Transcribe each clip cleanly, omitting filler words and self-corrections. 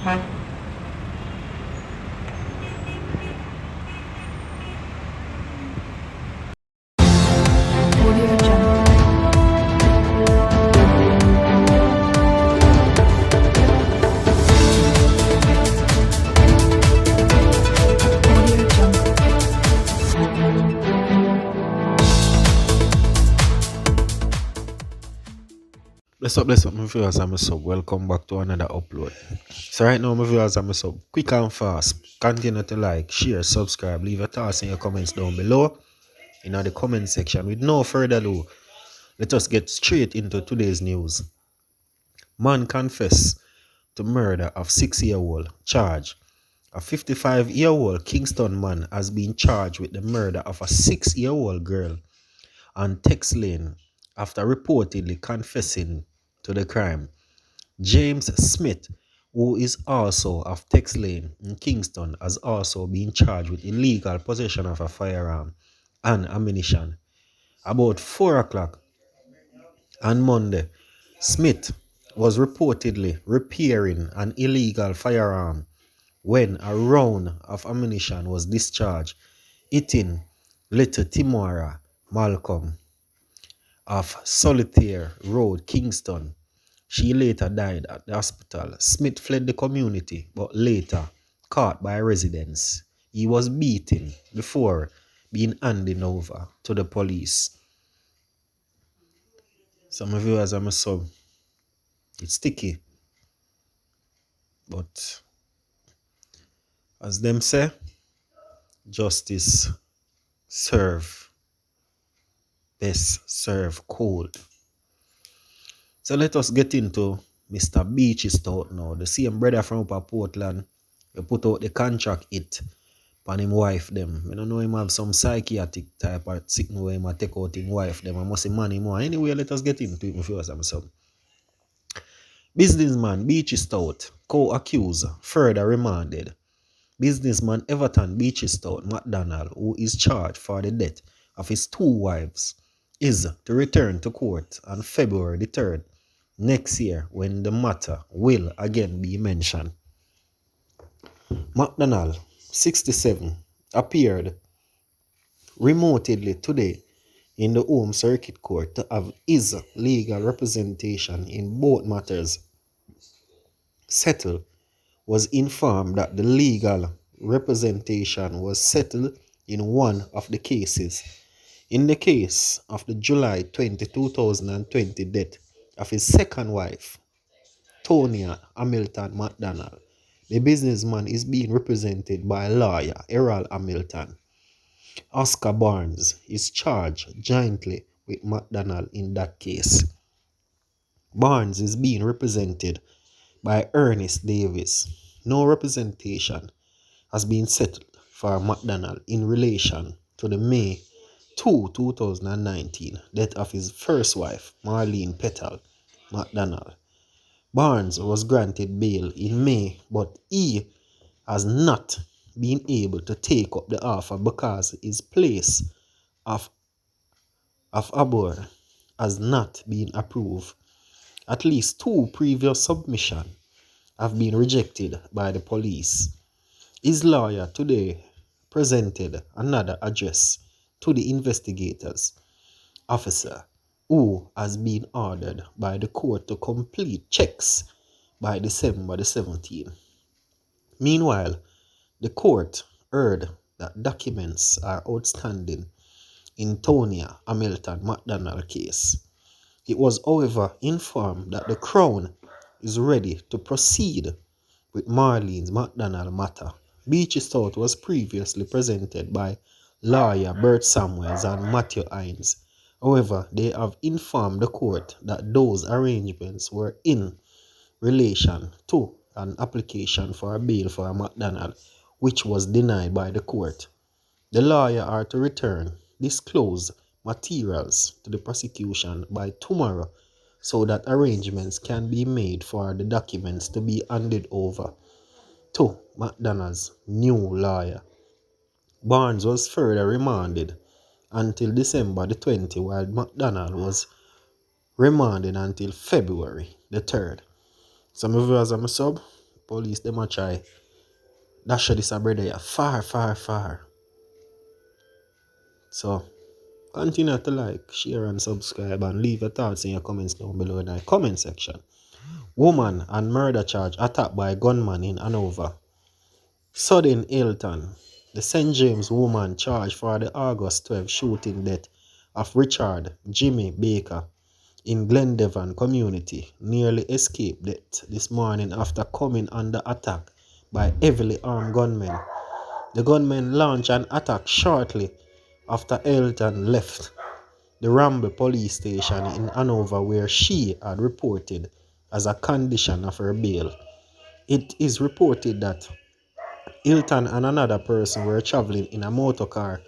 Audio Jungle. Audio Jungle. Bless up, my viewers and my sub. Welcome back to another upload. So right now, my viewers and my sub, quick and fast. Continue to like, share, subscribe, leave your thoughts and your comments down below in the comment section. With no further ado, let us get straight into today's news. Man confess to murder of 6-year-old charge. A 55-year-old Kingston man has been charged with the murder of a 6-year-old girl on Tex Lane after reportedly confessing to the crime. James Smith, who is also of Tex Lane in Kingston, has also been charged with illegal possession of a firearm and ammunition. About 4 o'clock on Monday, Smith was reportedly repairing an illegal firearm when a round of ammunition was discharged, hitting little Timora Malcolm of Solitaire Road, Kingston. She later died at the hospital. Smith fled the community but later caught by residents. He was beaten before being handed over to the police. Some of you as I'm a sub, it's sticky. But as them say, justice serve best serve cold. So let us get into Mr. Beach's thought now. The same brother from Upper Portland, he put out the contract it on him wife them. I don't know him have some psychiatric type of sickness where him take out him wife them. I must say money more. Anyway, let us get into it if you have some. Businessman Beach's thought, co-accused, further remanded. Businessman Everton McDonald, who is charged for the death of his 2 wives, is to return to court on February the 3rd next year when the matter will again be mentioned. McDonald, 67, appeared remotely today in the Home Circuit Court to have his legal representation in both matters settled. Was informed that the legal representation was settled in one of the cases. In the case of the July 20, 2020 death of his second wife, Tonya Hamilton McDonald, the businessman is being represented by lawyer Errol Hamilton. Oscar Barnes is charged jointly with McDonald in that case. Barnes is being represented by Ernest Davis. No representation has been settled for McDonald in relation to the May 2, 2019 death of his first wife, Marlene Petal McDonald. Barnes was granted bail in May, but he has not been able to take up the offer because his place of abode has not been approved. At least 2 previous submissions have been rejected by the police. His lawyer today presented another address to the investigators officer who has been ordered by the court to complete checks by December the 17th. Meanwhile, the court heard that documents are outstanding in Tonya Hamilton McDonald case. It was, however, informed that the Crown is ready to proceed with Marlene's McDonald matter. Beach's thought was previously presented by lawyer Bert Samuels and Matthew Hines. However, they have informed the court that those arrangements were in relation to an application for a bail for McDonald, which was denied by the court. The lawyer are to return disclosed materials to the prosecution by tomorrow so that arrangements can be made for the documents to be handed over to McDonald's new lawyer. Barnes was further remanded until December the 20th, while McDonald was remanded until February the 3rd. Some of you as I'm a sub, Police them a try. Dash this a brother ya far, far, far. So continue to like, share and subscribe and leave your thoughts in your comments down below in the comment section. Woman and murder charge attacked by gunman in Hanover. Sudden Hilton. The St. James woman charged for the August 12 shooting death of Richard Jimmy Baker in Glendevon community nearly escaped death this morning after coming under attack by heavily armed gunmen. The gunmen launched an attack shortly after Hilton left the Ramble police station in Hanover where she had reported as a condition of her bail. It is reported that Hilton and another person were traveling in a motor car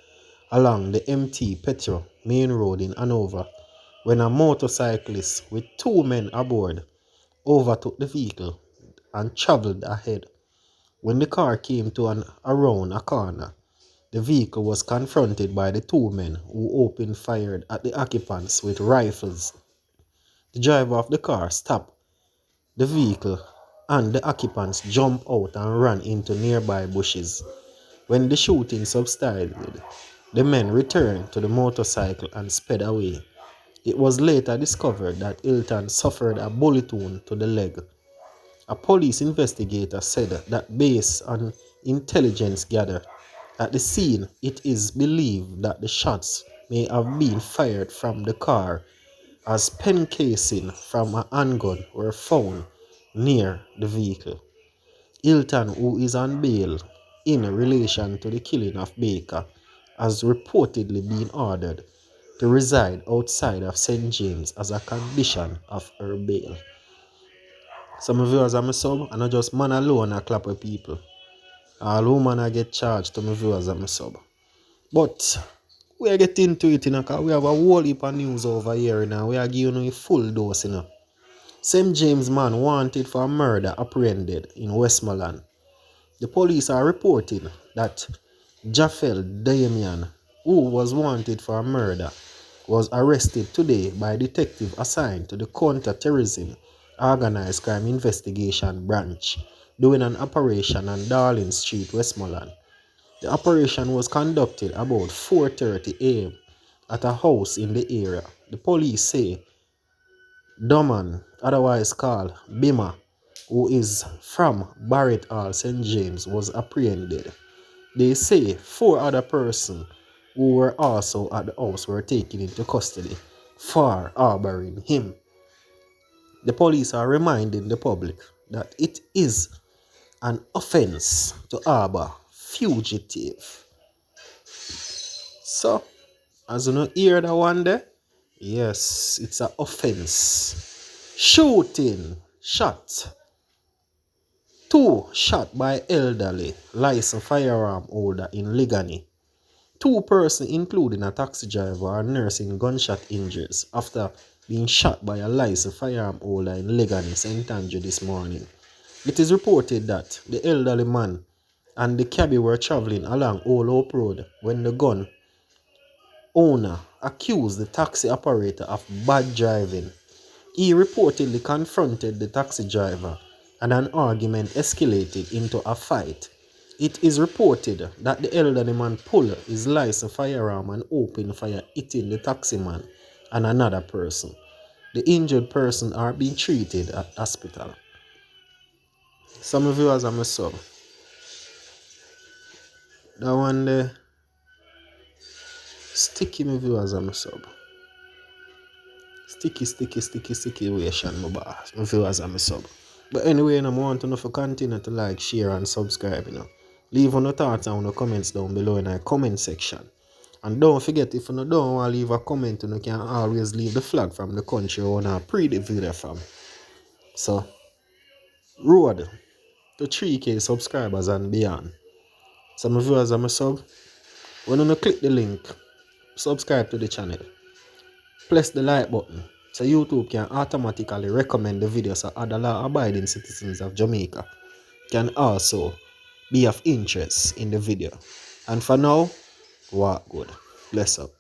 along the MT Petro main road in Hanover when a motorcyclist with two men aboard overtook the vehicle and traveled ahead. When the car came to around a corner, the vehicle was confronted by the two men who opened fire at the occupants with rifles. The driver of the car stopped the vehicle and the occupants jumped out and ran into nearby bushes. When the shooting subsided, the men returned to the motorcycle and sped away. It was later discovered that Hilton suffered a bullet wound to the leg. A police investigator said that based on intelligence gathered at the scene, it is believed that the shots may have been fired from the car as pen casing from a handgun were found near the vehicle. Hilton, who is on bail in relation to the killing of Baker, has reportedly been ordered to reside outside of St. James as a condition of her bail. Some viewers are my sub, and not just man alone I clap with people. All women I get charged to my viewers are my sub. But we are getting into it, because we have a whole heap of news over here now. We are giving you a full dose, St. James man wanted for murder apprehended in Westmoreland. The police are reporting that Jaffel Damian, who was wanted for murder, was arrested today by a detective assigned to the Counter-Terrorism Organized Crime Investigation Branch doing an operation on Darling Street, Westmoreland. The operation was conducted about 4:30 a.m. at a house in the area. The police say Doman, otherwise called Bima, who is from Barrett Hall, St. James, was apprehended. They say 4 other persons who were also at the house were taken into custody for harboring him. The police are reminding the public that it is an offense to harbor fugitive. So, as you know, hear that one there? Yes, it's an offense. Shooting, shot. 2 shot by elderly licensed firearm holder in Ligani. 2 persons, including a taxi driver, are nursing gunshot injuries after being shot by a licensed firearm holder in Ligani, St. Andrew this morning. It is reported that the elderly man and the cabby were traveling along Old Hope Road when the gun owner accused the taxi operator of bad driving. He reportedly confronted the taxi driver and an argument escalated into a fight. It is reported that the elderly man pulled his licensed firearm and opened fire, hitting the taxi man and another person. The injured person are being treated at hospital. Some viewers are my sub. That one there, sticky my viewers are my sub. Sticky situation, my boss. My viewers are my sub. But anyway, I want to know if you continue to like, share, and subscribe, Leave on your thoughts and your comments down below in the comment section. And don't forget, if you don't want to leave a comment, you can always leave the flag from the country you want to pre the video from. So, road to 3K subscribers and beyond. Some viewers are my sub. When you click the link, subscribe to the channel. Press the like button so YouTube can automatically recommend the video so other law-abiding citizens of Jamaica can also be of interest in the video. And for now, walk good. Bless up.